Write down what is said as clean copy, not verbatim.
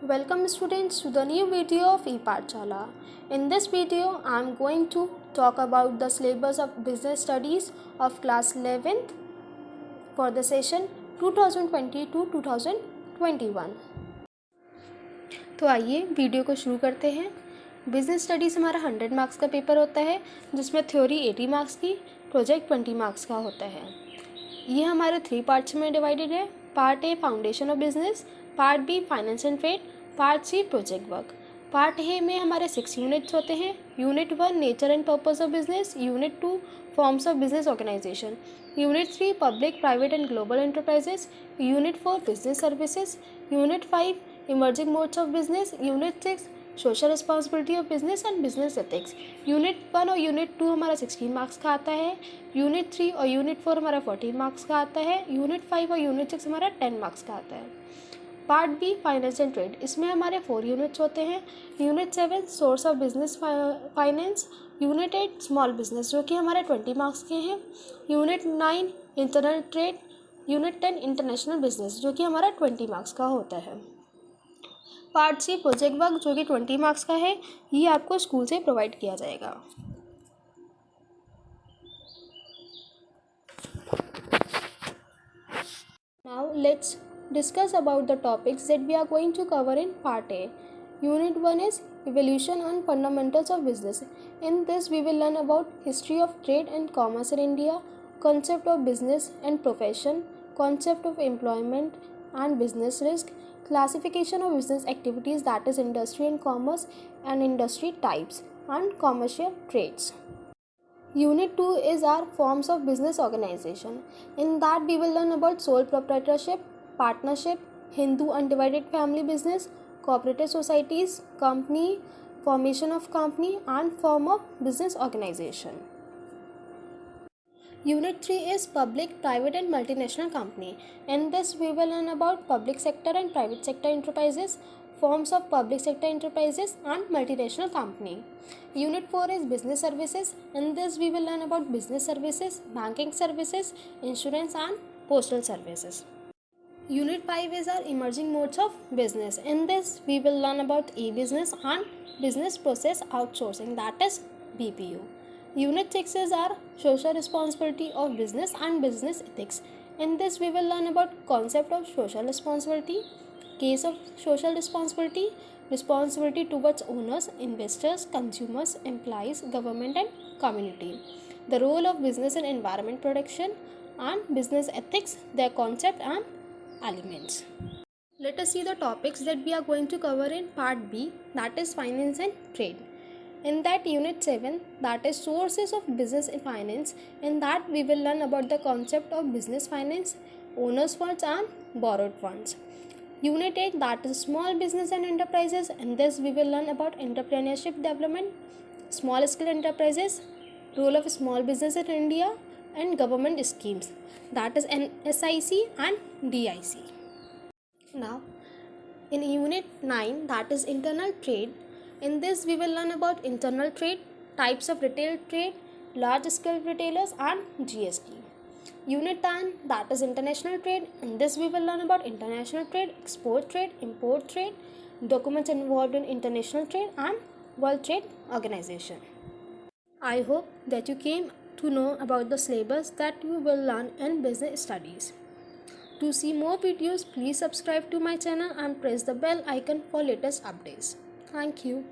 Welcome students to the new video of ePathshala. In this video, I am going to talk about the syllabus of business studies of class 11th for the session 2020 to 2021. तो आइए video को शुरू करते हैं। Business studies हमारा 100 marks का paper होता है, जिसमें थ्योरी 80 मार्क्स की, प्रोजेक्ट 20 मार्क्स का होता है। ये हमारे 3 पार्ट्स में डिवाइडेड है। Part A foundation of business, part B finance and trade, part C project work. Part A में हमारे 6 यूनिट्स होते हैं। Unit 1 nature and purpose of business, unit 2 forms of business organisation, unit 3 public private and global enterprises, unit 4 business services, unit 5 emerging modes of business, unit 6 social responsibility of business and business ethics. Unit 1 और unit 2 हमारा 16 marks का आता है। Unit 3 और unit 4 हमारा 14 marks का आता है। यूनिट 5 और यूनिट 6 हमारा 10 मार्क्स का आता है। Part B finance and trade, इसमें हमारे 4 यूनिट्स होते हैं। Unit 7 source of business finance, unit 8 small business जो कि हमारे 20 मार्क्स के हैं। Unit 9 internal trade, unit 10 international business जो कि हमारा 20 मार्क्स का होता है। पार्ट सी प्रोजेक्ट वर्क जो कि 20 मार्क्स का है, ये आपको स्कूल से प्रोवाइड किया जाएगा। Now let's discuss about the topics that we are going to cover in part A. Unit 1 is evolution and fundamentals of business. In this we will learn about history of trade and commerce in India, concept of business and profession, concept of employment and business risk, classification of business activities, that is industry and commerce, and industry types and commercial trades. Unit 2 is our forms of business organization. In that we will learn about sole proprietorship, partnership, Hindu undivided family business, cooperative societies, company, formation of company and form of business organization. Unit 3 is public, private and multinational company. In this we will learn about public sector and private sector enterprises, forms of public sector enterprises and multinational company. Unit 4 is business services. In this we will learn about business services, banking services, insurance and postal services. Unit 5 is our emerging modes of business. In this we will learn about e-business and business process outsourcing, that is BPO. Unit 6 is our social responsibility of business and business ethics. In this we will learn about concept of social responsibility, case of social responsibility, responsibility towards owners, investors, consumers, employees, government and community, the role of business in environment protection and business ethics, their concept and elements. Let us see the topics that we are going to cover in part B, that is finance and trade. In that unit 7, that is sources of business and finance, in that we will learn about the concept of business finance, owners funds and borrowed funds. Unit 8, that is small business and enterprises. In this we will learn about entrepreneurship development, small scale enterprises, role of small business in India and government schemes, that is SIC and DIC. Now in unit 9, that is internal trade, in this we will learn about internal trade, types of retail trade, large scale retailers and GST. Unit 10, that is international trade. In this we will learn about international trade, export trade, import trade, documents involved in international trade and World Trade Organization. I hope that you came to know about the syllabus that you will learn in business studies. To see more videos, please subscribe to my channel and press the bell icon for latest updates. Thank you.